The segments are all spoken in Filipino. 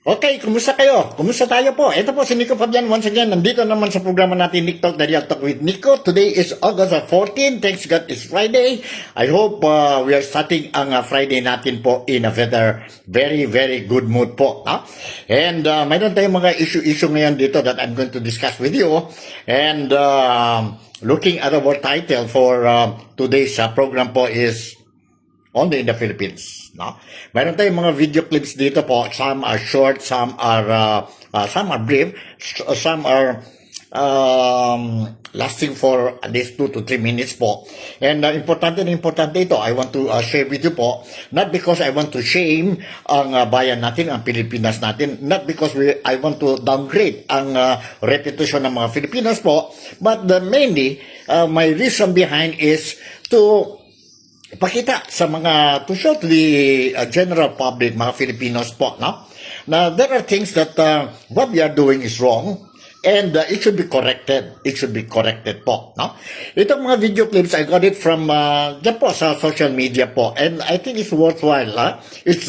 Okay, kumusta kayo? Kumusta tayo po? Ito po si Nico Fabian once again. Nandito naman sa programa natin, Nick Talk, the Real Talk with Nico. Today is August 14. Thanks God it's Friday. I hope we are starting ang Friday natin po in a very good mood po. And mayroon tayong mga issue ngayon dito that I'm going to discuss with you. And looking at our title for today's program po is Only in the Philippines, no? Mayroon tayong mga video clips dito po. Some are short, some are brief, some are lasting for at least 2 to 3 minutes po. And importante ito. I want to share with you po, not because I want to shame ang bayan natin, ang Pilipinas natin, not because I want to downgrade ang reputation ng mga Filipinos po, but mainly, my reason behind is to ipakita sa mga, to show to the general public, mga Filipinos po, no? Now, there are things that what we are doing is wrong and it should be corrected. It should be corrected po, no? Itong mga video clips, I got it from dyan po sa social media po, and I think it's worthwhile. It's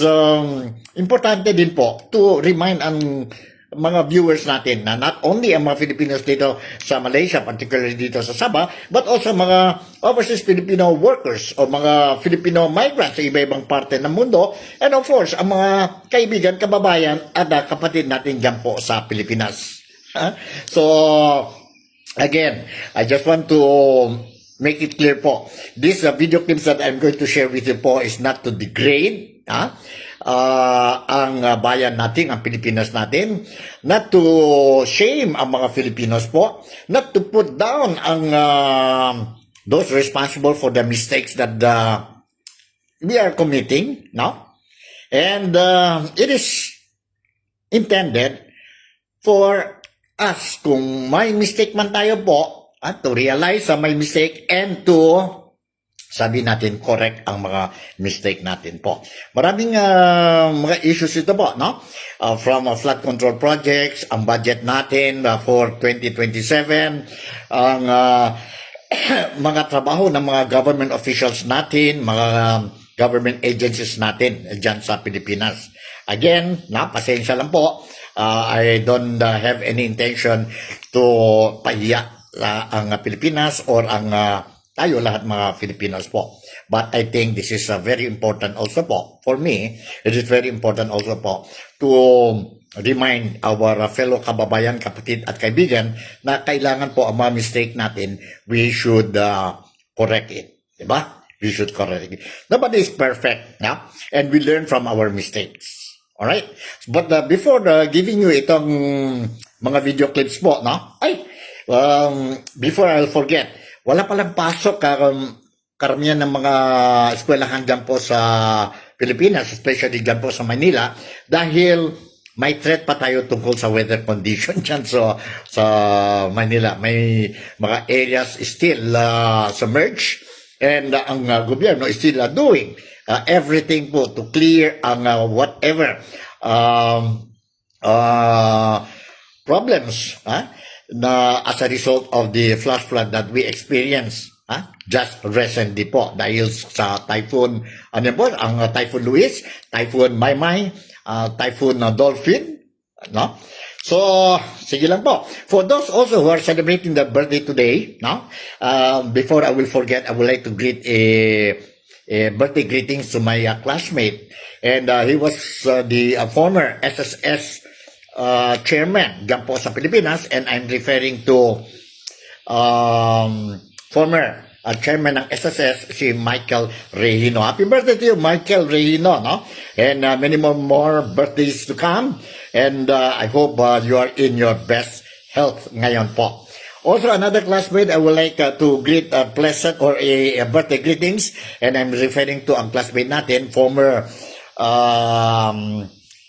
importante din po to remind ang mga viewers natin na not only ang mga Filipinos dito sa Malaysia, particularly dito sa Sabah, but also mga overseas Filipino workers o mga Filipino migrants sa iba-ibang parte ng mundo, and of course, ang mga kaibigan, kababayan at kapatid natin dyan po sa Pilipinas. So, again, I just want to make it clear po, this video clips that I'm going to share with you po is not to degrade, ang bayan natin, ang Pilipinas natin, not to shame ang mga Filipinos po, not to put down ang those responsible for the mistakes that we are committing, no? And it is intended for us, kung may mistake man tayo po, to realize may mistake and to sabi natin correct ang mga mistake natin po. Maraming mga issues ito po, no? From flood control projects, ang budget natin for 2027, ang mga trabaho ng mga government officials natin, mga government agencies natin dyan sa Pilipinas. Again, pasensya lang po. I don't have any intention to pahiya ang Pilipinas or ang tayo lahat mga Filipinos po. But I think this is very important also po. For me, it is very important also po to remind our fellow kababayan, kapatid at kaibigan na kailangan po ang mga mistake natin, we should correct it. Diba? We should correct it. Nobody is perfect. Yeah? And we learn from our mistakes. Alright? But before giving you itong mga video clips po, no? Before I'll forget, wala palang pasok karamihan ng mga eskwelahan dyan po sa Pilipinas, especially dyan po sa Manila, dahil may threat pa tayo tungkol sa weather condition dyan sa Manila. May mga areas still submerged, and ang gobyerno is still doing everything po to clear ang whatever problems, na as a result of the flash flood that we experienced just recently po dahil sa typhoon, ang Typhoon Luis, Typhoon Maymay, Typhoon Dolphin, no? So, sige lang po. For those also who are celebrating their birthday today, no? Before I will forget, I would like to greet a birthday greetings to my classmate, and he was the former SSS chairman dyan po sa Pilipinas, and I'm referring to former chairman ng SSS, si Michael Rehino. Happy birthday to you, Michael Rehino, no? And many more birthdays to come, and I hope you are in your best health ngayon po. Also, another classmate I would like to greet a pleasant or a birthday greetings, and I'm referring to ang classmate natin, former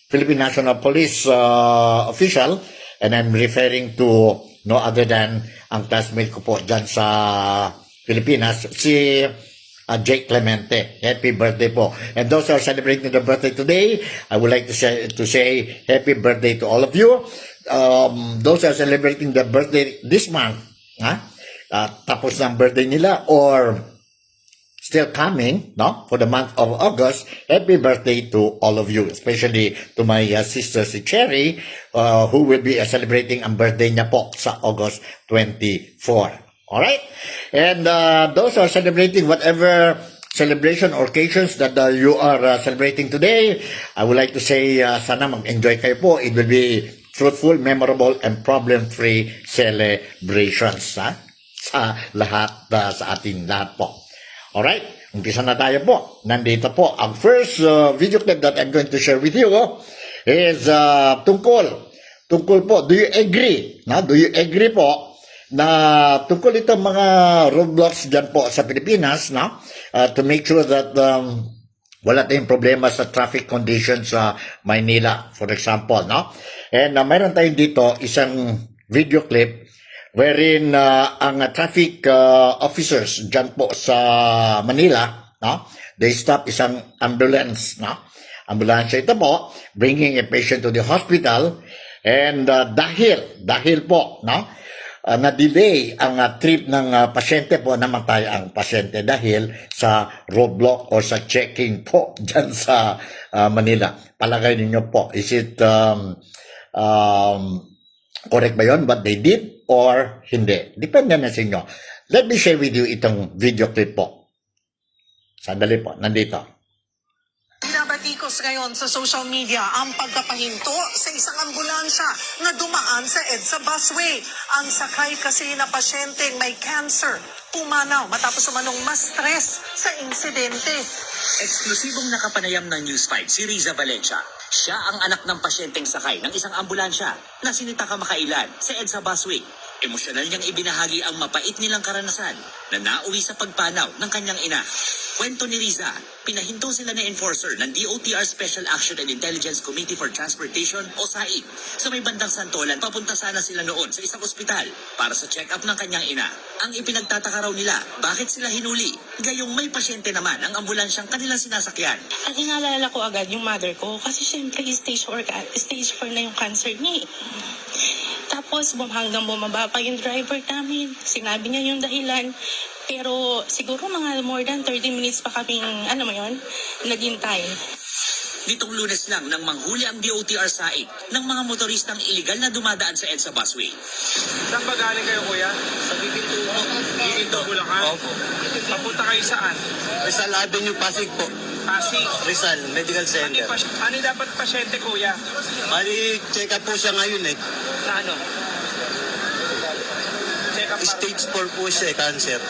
Philippine National Police official, and I'm referring to no other than ang classmate ko po dyan sa Pilipinas, si Jake Clemente. Happy birthday po. And those who are celebrating their birthday today, I would like to say happy birthday to all of you. Those who are celebrating their birthday this month, tapos na ang birthday nila or still coming, no? For the month of August. Happy birthday to all of you, especially to my sister si Cherry, who will be celebrating ang birthday niya po sa August 24. Alright? And those who are celebrating whatever celebration or occasions that you are celebrating today, I would like to say, sana mag-enjoy kayo po. It will be fruitful, memorable, and problem-free celebrations, ha? Sa lahat, sa ating lahat po. Alright, umpisa na tayo po. Nandito po, ang first video clip that I'm going to share with you is tungkol po, do you agree? Do you agree po na tungkol itong mga roadblocks dyan po sa Pilipinas, to make sure that wala tayong problema sa traffic conditions sa Maynila, for example, And mayroon tayong dito isang video clip wherein ang traffic officers dyan po sa Manila, they stop isang ambulance, ambulansya ito po, bringing a patient to the hospital, and dahil po, na-delay ang trip ng pasyente po, namatay ang pasyente dahil sa roadblock o sa checking po dyan sa Manila. Palagay ninyo po, is it correct ba yun what they did or hindi? Depende na sa inyo. Let me share with you itong video clip po. Sandali po, nandito. Binabatikos ngayon sa social media ang pagkapahinto sa isang ambulansya na dumaan sa EDSA busway. Ang sakay kasi na pasyenteng may cancer pumanaw matapos umanong ma-stress sa insidente. Eksklusibong nakapanayam ng News 5 si Riza Valencia. Siya ang anak ng pasyenteng sakay ng isang ambulansya na sinita kamakailan sa EDSA busway. Emosyonal niyang ibinahagi ang mapait nilang karanasan na nauwi sa pagpanaw ng kanyang ina. Kwento ni Riza, pinahinto sila ng enforcer ng DOTR Special Action and Intelligence Committee for Transportation o SAIC sa may bandang Santolan. Papunta sana sila noon sa isang ospital para sa check-up ng kanyang ina. Ang ipinagtataka raw nila, bakit sila hinuli? Gayong may pasyente naman ang ambulansyang kanilang sinasakyan. Ang inaalala ko agad yung mother ko kasi syempre stage 4 na yung cancer niya. Tapos hanggang bumaba pa yung driver namin. Sinabi niya yung dahilan. Pero siguro mga more than 30 minutes pa kaming, naghintay. Nitong Lunes lang nang manghuli ang DOTR SAIC ng mga motoristang iligal na dumadaan sa EDSA busway. Saan ba galing kayo, kuya? Sa Giginto po. Giginto, Bulacan? Opo. Papunta kayo saan? Rizal Avenue, Pasig po. Pasig. Rizal Medical Center. Ano yung dapat pasyente, kuya? Bali, check up po siya ngayon eh. Na ano? Check up. Stage 4 po siya, cancer.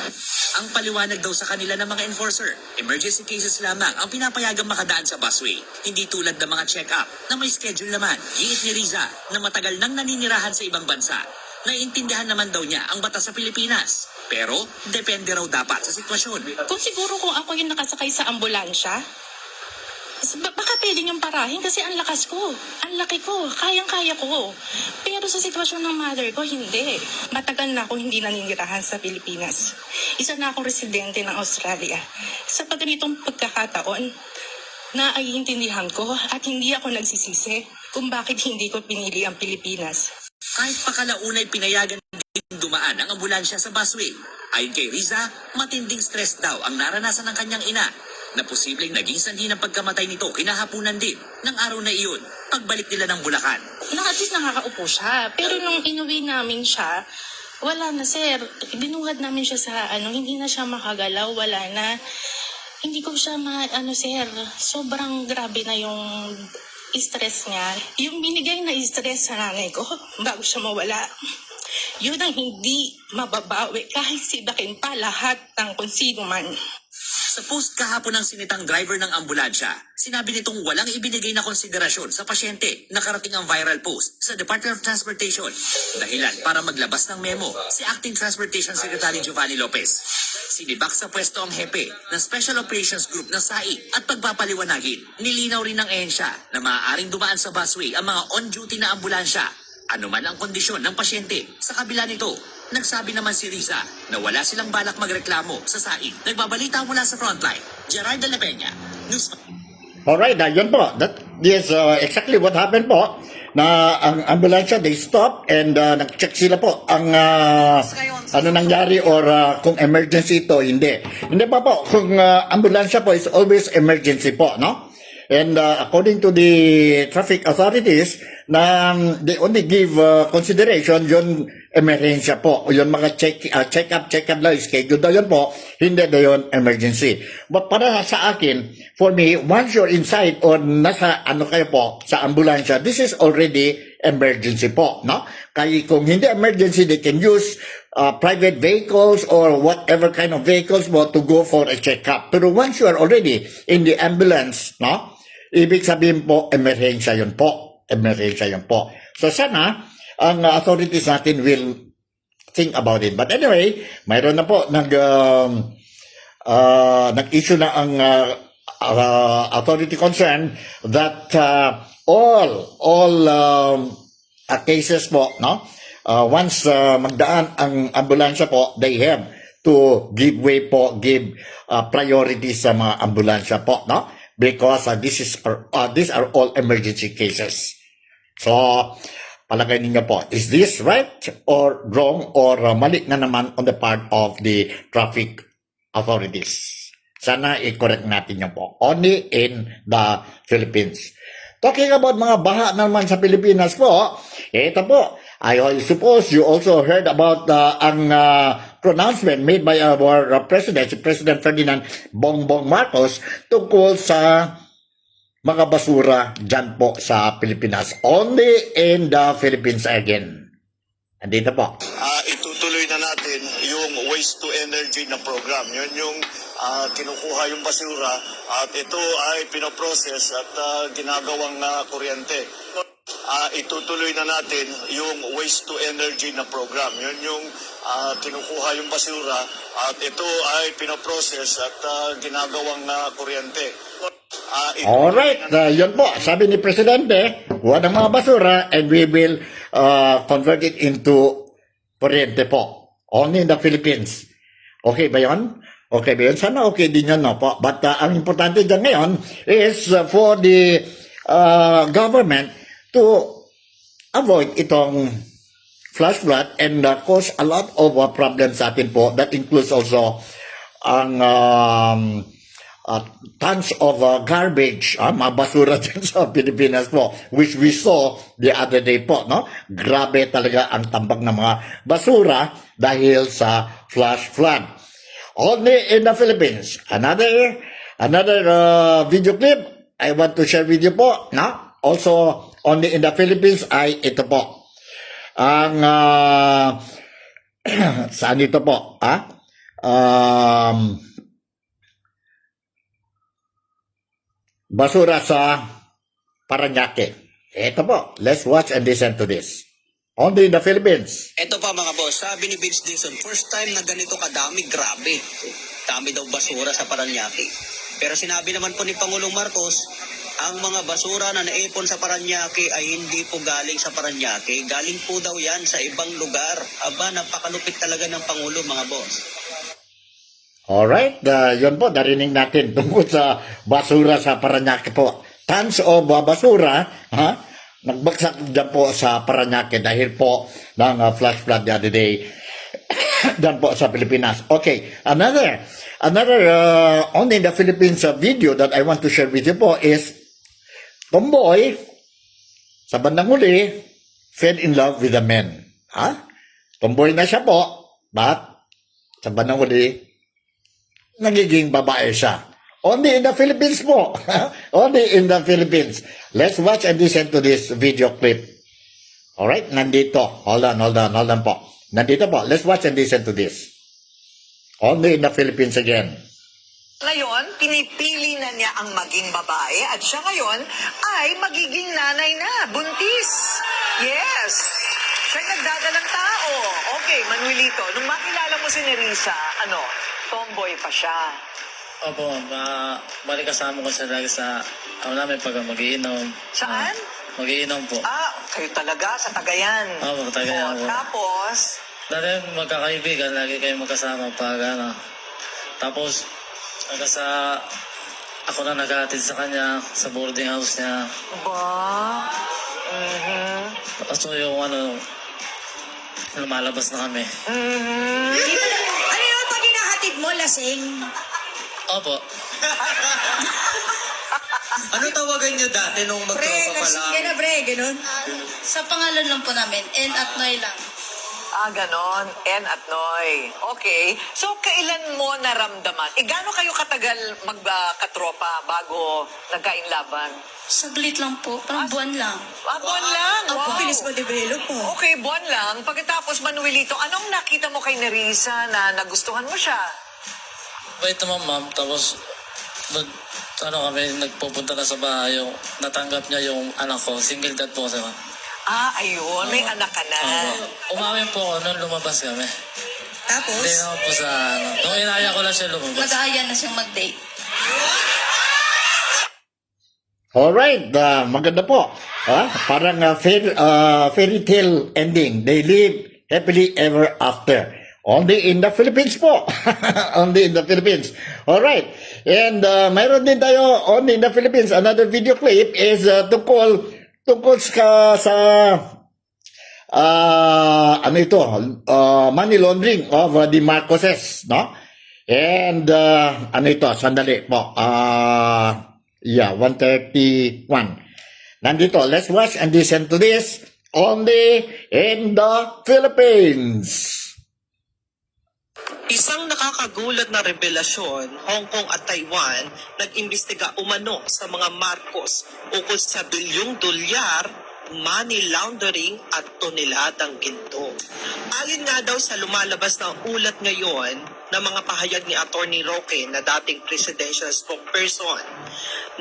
Ang paliwanag daw sa kanila ng mga enforcer, emergency cases lamang ang pinapayagang makadaan sa busway. Hindi tulad ng mga check-up na may schedule naman. Giit ni Riza na matagal nang naninirahan sa ibang bansa. Naiintindihan naman daw niya ang batas sa Pilipinas. Pero, depende raw dapat sa sitwasyon. Kung siguro kung ako yung nakasakay sa ambulansya, baka pwede niyong parahin kasi ang lakas ko, ang laki ko, kayang-kaya ko. Pero sa sitwasyon ng mother ko, hindi. Matagal na akong hindi naninirahan sa Pilipinas. Isa na akong residente ng Australia. Sa ganitong pagkakataon, naiintindihan ko at hindi ako nagsisisi kung bakit hindi ko pinili ang Pilipinas. Kahit pakalaunay pinayagan din dumaan ang ambulansya sa busway. Ayon kay Riza, matinding stress daw ang naranasan ng kanyang ina na posibleng naging sanhi ng pagkamatay nito kinahapunan din ng araw na iyon pagbalik nila ng Bulacan. At least nakakaupo siya. Pero nung inuwi namin siya, wala na sir. Binuhat namin siya sa hindi na siya makagalaw, wala na. Hindi ko siya sir, sobrang grabe na yung stress niya. Yung binigay na stress sa nanay ko bago siya mawala. Yun ang hindi mababawi kahit sibakin pa lahat ng kung sino man. Sa post kahapon ng sinitang driver ng ambulansya, sinabi nitong walang ibinigay na konsiderasyon sa pasyente na karating ang viral post sa Department of Transportation. Dahilan para maglabas ng memo si Acting Transportation Secretary Giovanni Lopez. Sinibak sa pwesto ang hepe ng Special Operations Group ng SAIC at pagpapaliwanagin. Nilinaw rin ng ehensya na maaaring dumaan sa busway ang mga on-duty na ambulansya. Ano man ang kondisyon ng pasyente. Sa kabila nito, nagsabi naman si Riza na wala silang balak magreklamo sa SAIC. Nagbabalita mula sa frontline, Gerard de la Peña, News. Alright, yun po. That is exactly what happened po. Na ang ambulansya, they stop and nag-check sila po ang ano nangyari or kung emergency ito, hindi. Hindi pa po. Kung ambulansya po is always emergency po, no? And according to the traffic authorities, na they only give consideration yun emerhensya po. Yun mga check-up lang, schedule daw yun po, hindi daw yun emergency. But para sa akin, for me, once you're inside or nasa ano kayo po, sa ambulansya, this is already emergency po, no? Kaya kung hindi emergency, they can use private vehicles or whatever kind of vehicles mo to go for a check-up. Pero once you are already in the ambulance, no? Ibig sabihin po, emerhensya yun po. Emerhensya yun po. So sana, ang authorities natin will think about it. But anyway, mayroon na po nag-issue na ang authority concerned that all cases po, no? Once magdaan ang ambulansya po, they have to give way po, give priority sa mga ambulansya po, no? Because these are all emergency cases. So, palagay ninyo po, is this right or wrong or mali na naman on the part of the traffic authorities? Sana i-correct natin yan po. Only in the Philippines. Talking about mga baha naman sa Pilipinas po, ito po, I suppose you also heard about ang pronouncement made by our President, si President Ferdinand Bongbong Marcos, tungkol sa mga basura dyan po sa Pilipinas. Only in the Philippines again. Andito po. Itutuloy na natin yung waste to energy na program. Yun yung kinukuha yung basura at ito ay pinoprocess at ginagawang kuryente. Itutuloy na natin yung waste to energy na program. Yun yung kinukuha yung basura at ito ay pinoprocess at ginagawang kuryente. Alright, yun po. Sabi ni Presidente, huwag ng mga basura and we will convert it into kuryente po. Only in the Philippines. Okay ba yun? Okay ba yun? Sana okay din yun, no po. But ang importante dyan ngayon is for the government to avoid itong flash flood and cause a lot of problems sa atin po. That includes also ang tons of garbage, mga basura dyan sa Pilipinas po, which we saw the other day po, no? Grabe talaga ang tambak ng mga basura dahil sa flash flood. Only in the Philippines. Another video clip I want to share with you po, no? Also, only in the Philippines ay ito po. Ang, saan ito po? Basura sa Parañaque. Ito po. Let's watch and listen to this. Only in the Philippines. Ito pa mga boss, sabi ni Vince Dixon, first time na ganito kadami, grabe. Dami daw basura sa Parañaque. Pero sinabi naman po ni Pangulong Marcos, ang mga basura na naipon sa Parañaque ay hindi po galing sa Parañaque. Galing po daw yan sa ibang lugar. Aba, napakalupit talaga ng Pangulo mga boss. Alright, yun po, narinig natin tungkol sa basura sa Parañaque po. Tons of basura, nagbagsak dyan po sa Parañaque dahil po ng flash flood the other day dyan po sa Pilipinas. Okay, another only in the Philippines video that I want to share with you po is tomboy sa bandang huli fell in love with a man. Tomboy na siya po, but sa bandang huli nagiging babae siya. Only in the Philippines po. Only in the Philippines. Let's watch and listen to this video clip. Alright, nandito. Hold on po. Nandito po. Let's watch and listen to this. Only in the Philippines again. Ngayon, pinipili na niya ang maging babae at siya ngayon ay magiging nanay na, buntis. Yes! Siya nagdadalang tao. Okay, Manuelito, nung makilala mo si Nerissa, tomboy pa siya. Opo, balik kasama ko siya lagi sa namin pag mag-iinom. Saan? Mag-iinom po. Kayo talaga sa Tagayan. Opo, Tagayan po. Tapos, Dati magkakaibigan, lagi kayo magkasama pag Tapos, hanggang sa ako na nag-aatid sa kanya sa boarding house niya. Ba? So yung lumalabas na kami. Ano yun pag hinahatid mo, lasing? Opo. Ano tawagan niyo dati nung Pre, magtropa pa lasing lang? ka na, pre, ganun. Sa pangalan lang po namin, N at Noy lang. Ganon. N at Noy. Okay. So, kailan mo naramdaman? Gaano kayo katagal magkatropa bago nagkainlaban? Saglit lang po, parang buwan lang. Buwan lang. Wow. Wow. Bilis mo develop mo. Okay, buwan lang. Pagkatapos, Manuelito, anong nakita mo kay Nerissa na nagustuhan mo siya? Wait naman ma'am, tapos nagpupunta na sa bahay, yung natanggap niya yung anak ko, single dad po kasi ma'am. Ayun. May anak ka na. Umamin po ako nung lumabas kami. Tapos, Hindi naman po sa nung inaya ko lang siya lumabas. Mag-aaya na siyang mag-date. Alright, maganda po. Parang fairy tale ending. They live happily ever after. Only in the Philippines po. Only in the Philippines. Alright. And mayroon din tayo only in the Philippines. Another video clip is tungkol sa money laundering of the Marcoses, no? And sandali po. 131. Nandito, let's watch and listen to this only in the Philippines. Isang nakakagulat na revelasyon, Hong Kong at Taiwan nag-imbestiga umano sa mga Marcos ukol sa bilyong dolyar, money laundering at toneladang ginto. Alin nga daw sa lumalabas na ulat ngayon na mga pahayag ni Attorney Roque na dating presidential spokesperson,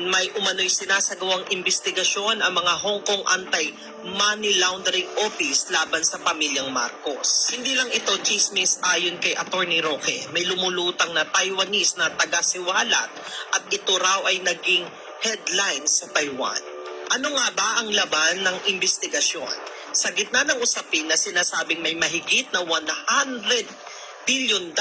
may umano'y sinasagawang investigasyon ang mga Hong Kong Anti-Money Laundering Office laban sa pamilyang Marcos. Hindi lang ito chismis ayon kay Attorney Roque. May lumulutang na Taiwanese na taga-siwalat at ito raw ay naging headline sa Taiwan. Ano nga ba ang laban ng investigasyon? Sa gitna ng usapin na sinasabing may mahigit na $100 billion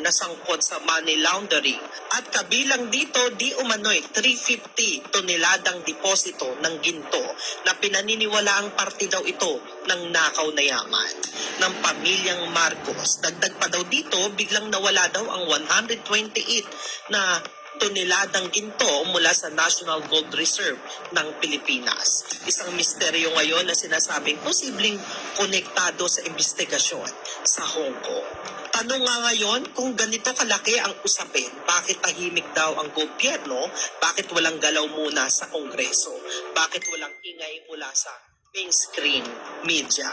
na sangkot sa money laundering at kabilang dito di umano'y 350 toneladang deposito ng ginto na pinaniniwala ang parte daw ito ng nakaw na yaman ng pamilyang Marcos. Dagdag pa daw dito, biglang nawala daw ang 128 na toneladang ginto mula sa National Gold Reserve ng Pilipinas. Isang misteryo ngayon na sinasabing posibleng konektado sa investigasyon sa Hong Kong. Tanong nga ngayon, kung ganito kalaki ang usapin, bakit tahimik daw ang gobyerno? Bakit walang galaw muna sa Kongreso? Bakit walang ingay mula sa mainstream media?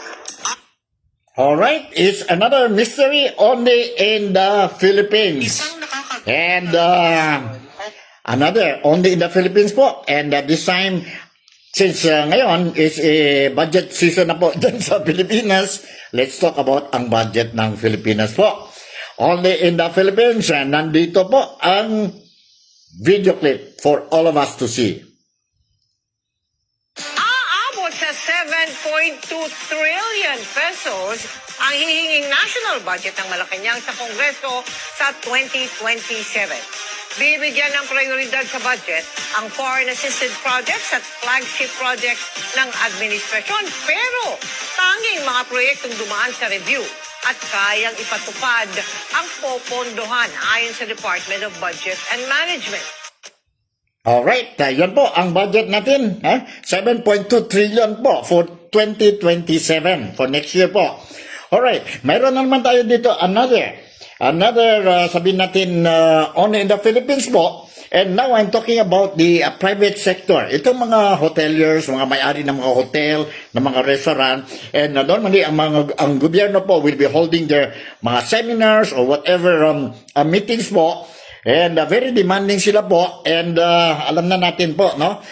Alright, it's another mystery only in the Philippines. Isang And another only in the Philippines po. And this time, since ngayon is budget season na po dyan sa Pilipinas, let's talk about ang budget ng Pilipinas po. Only in the Philippines, nandito po ang video clip for all of us to see. Aabot sa 7.2 trillion pesos ang hihinging national budget ng Malacanang sa Kongreso sa 2027. Bibigyan ng prioridad sa budget ang foreign assisted projects at flagship projects ng administrasyon. Pero tanging mga proyektong dumaan sa review at kayang ipatupad ang popondohan ayon sa Department of Budget and Management. Alright, yan po ang budget natin. 7.2 trillion po for 2027, for next year po. Alright, mayroon naman tayo dito another sabihin natin only in the Philippines po. And now I'm talking about the private sector. Itong mga hoteliers, mga may-ari ng mga hotel, ng mga restaurant, and normally ang gobyerno po will be holding their mga seminars or whatever meetings po. And very demanding sila po. And alam na natin po, no?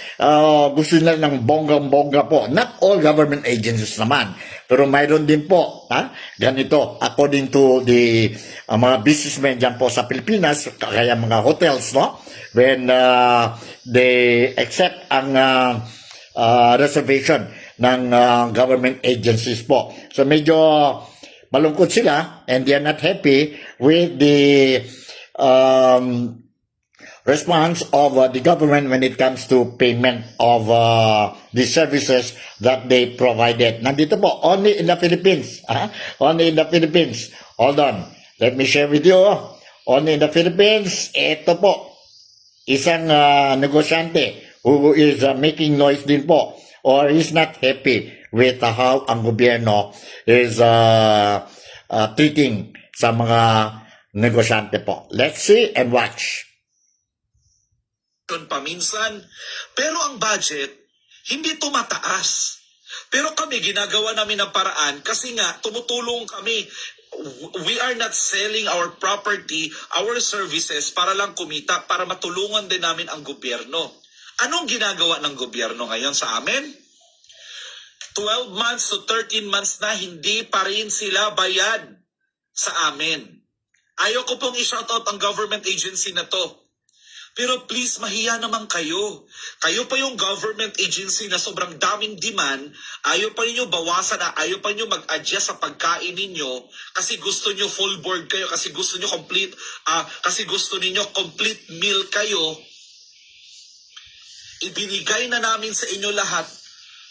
Gusto nila ng bonggang-bongga po. Not all government agencies naman. Pero mayroon din po, ganito, according to the mga businessmen dyan po sa Pilipinas, kaya mga hotels, no? When they accept ang reservation ng government agencies po. So medyo malungkot sila and they are not happy with the response of the government when it comes to payment of the services that they provided. Nandito po, only in the Philippines. Only in the Philippines. Hold on. Let me share with you. Only in the Philippines, ito po, isang negosyante who is making noise din po or is not happy with how ang gobyerno is treating sa mga negosyante po. Let's see and watch. Paminsan, pero ang budget hindi tumataas. Pero kami ginagawa namin ng paraan kasi nga tumutulong kami. We are not selling our property, our services para lang kumita, para matulungan din namin ang gobyerno. Anong ginagawa ng gobyerno ngayon sa amin? 12 months to 13 months na hindi pa rin sila bayad sa amin. Ayaw ko pong i-shoutout ang government agency na to. Pero please, mahiya naman kayo. Kayo pa yung government agency na sobrang daming demand. Ayaw pa ninyo bawasan na, ayaw pa ninyo mag-adjust sa pagkain ninyo kasi gusto nyo full board kayo, kasi gusto nyo complete, kasi gusto ninyo complete meal kayo. Ibinigay na namin sa inyo lahat.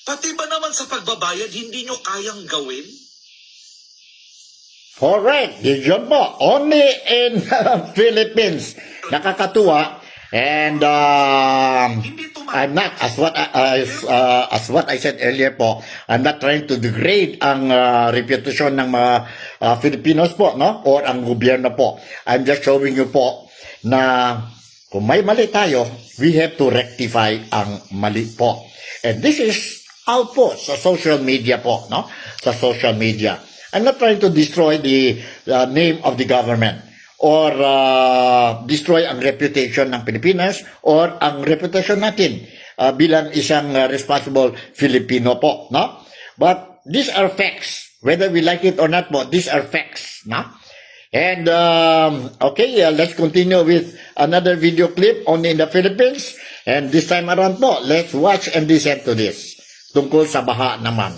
Pati ba naman sa pagbabayad, hindi nyo kayang gawin? Alright, yun po. Only in Philippines. Nakakatuwa. And I'm not, as what I said earlier po, I'm not trying to degrade ang reputation ng mga Filipinos po, no? Or ang gobyerno po. I'm just showing you po na kung may mali tayo, we have to rectify ang mali po. And this is out po sa social media po, no? Sa social media. I'm not trying to destroy the name of the government or destroy ang reputation ng Pilipinas or ang reputation natin bilang isang responsible Filipino po, no? But these are facts. Whether we like it or not po, these are facts, no? And okay, let's continue with another video clip only in the Philippines. And this time around po, let's watch and listen to this. Tungkol sa baha naman.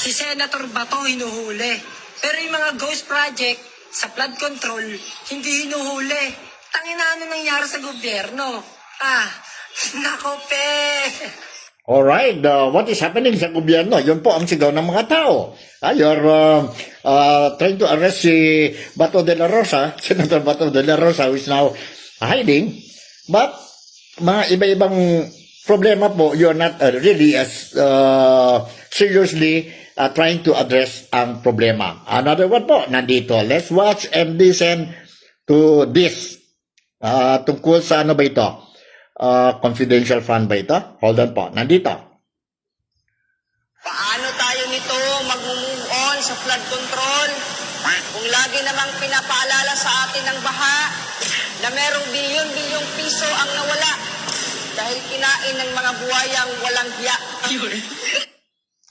Si Senator Bato hinuhuli. Pero yung mga ghost project sa flood control, hindi hinuhuli. Tangina, ano nangyari sa gobyerno? Nako pe! Alright, what is happening sa gobyerno? Yun po ang sigaw ng mga tao. You're trying to arrest si Bato de la Rosa, Senator Bato de la Rosa, who is now hiding. But, mga iba-ibang problema po, you're not really as seriously trying to address ang problema. Another one po, nandito. Let's watch and listen to this. Tungkol sa ano ba ito? Confidential fund ba ito? Hold on po, nandito. Paano tayo nito mag-move on sa flood control? Kung lagi namang pinapaalala sa atin ng baha na merong bilyon-bilyong piso ang nawala dahil kinain ng mga buhayang walang hiya.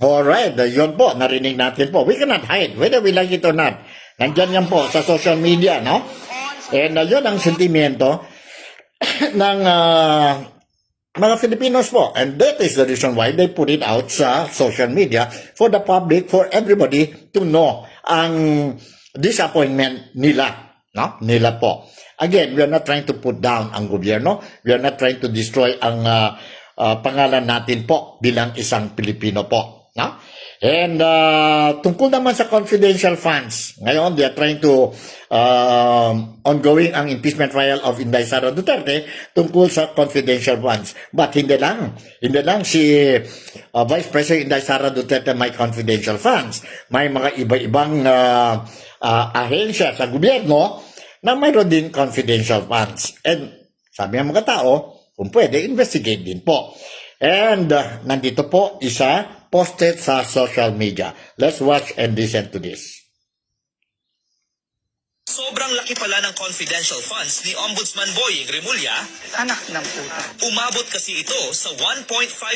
Alright, yun po, narinig natin po. We cannot hide, whether we like it or not. Nandyan yan po sa social media, no? And yun ang sentimiento ng mga Filipinos po. And that is the reason why they put it out sa social media for the public, for everybody to know ang disappointment nila, no? Nila po. Again, we are not trying to put down ang gobyerno. We are not trying to destroy ang pangalan natin po bilang isang Pilipino po. No? And tungkol naman sa confidential funds, ngayon they are trying to ongoing ang impeachment trial of Inday Sara Duterte tungkol sa confidential funds. But hindi lang si Vice President Inday Sara Duterte may confidential funds. May mga iba-ibang ahensya sa gobyerno na mayroon din confidential funds. And sabi ng mga tao, kung pwede, investigate din po. And nandito po isa posted sa social media. Let's watch and listen to this. Sobrang laki pala ng confidential funds ni Ombudsman Boying Remulla. Anak ng puta. Umabot kasi ito sa 1.5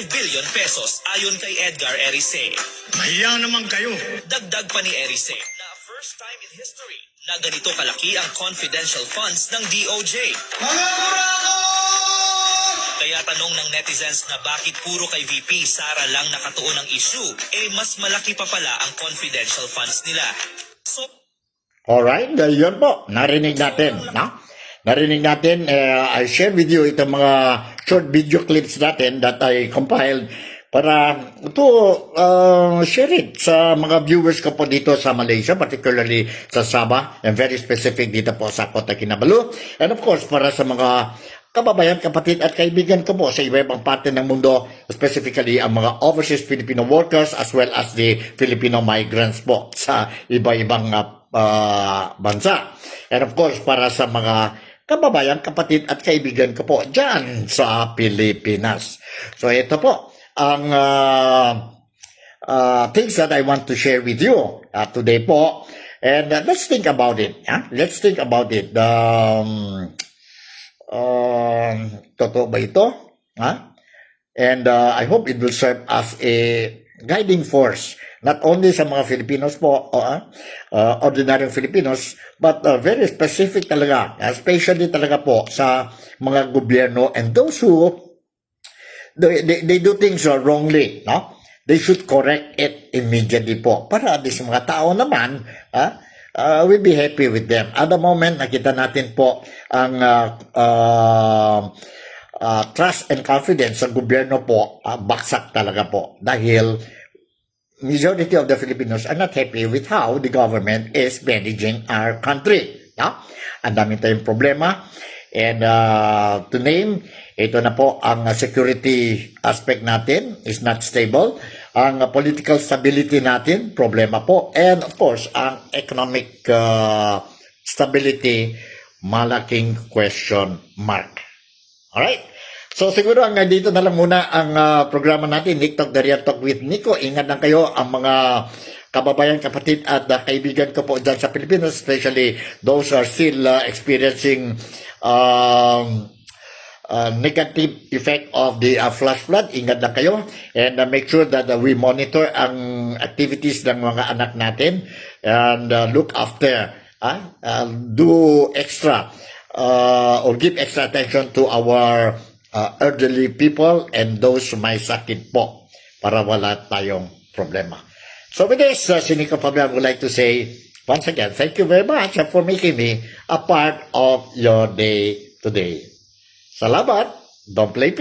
billion pesos ayon kay Edgar Erice. Mahiya naman kayo. Dagdag pa ni Erice na first time in history na ganito kalaki ang confidential funds ng DOJ. Kaya tanong ng netizens na bakit puro kay VP Sara lang nakatuon ang issue, mas malaki pa pala ang confidential funds nila. So, Alright, yun po, narinig natin. No? Narinig natin, I share with you itong mga short video clips natin that I compiled para share it sa mga viewers ko po dito sa Malaysia, particularly sa Sabah, and very specific dito po sa Kota Kinabalu. And of course, para sa mga kababayan, kapatid at kaibigan ko po sa iba-ibang parte ng mundo, specifically ang mga overseas Filipino workers as well as the Filipino migrants po sa iba-ibang bansa. And of course, para sa mga kababayan, kapatid at kaibigan ko po dyan sa Pilipinas. So ito po ang things that I want to share with you today po. And let's think about it. Let's think about it. Totoo ba ito? And I hope it will serve as a guiding force, not only sa mga Filipinos po, ordinaryong Filipinos, but very specific talaga, especially talaga po sa mga gobyerno and those who they do things wrongly, no? They should correct it immediately po. Para at least mga tao naman, we'll be happy with them. At the moment, nakita natin po ang trust and confidence sa gobyerno po, baksak talaga po. Dahil majority of the Filipinos are not happy with how the government is managing our country. No? Ang dami tayong problema. And to name, ito na po ang security aspect natin is not stable. Ang political stability natin, problema po. And of course, ang economic stability, malaking question mark. Alright? So siguro ang dito na lang muna ang programa natin, Nick Talk, the Real Talk with Nico. Ingat lang kayo ang mga kababayan, kapatid at kaibigan ko po dyan sa Pilipinas, especially those who are still experiencing negative effect of the flash flood. Ingat lang kayo and make sure that we monitor ang activities ng mga anak natin and look after, do extra or give extra attention to our elderly people and those may sakit po para wala tayong problema. So with this, si Nico Fabian would like to say once again, thank you very much for making me a part of your day today. Salamat. Don't play.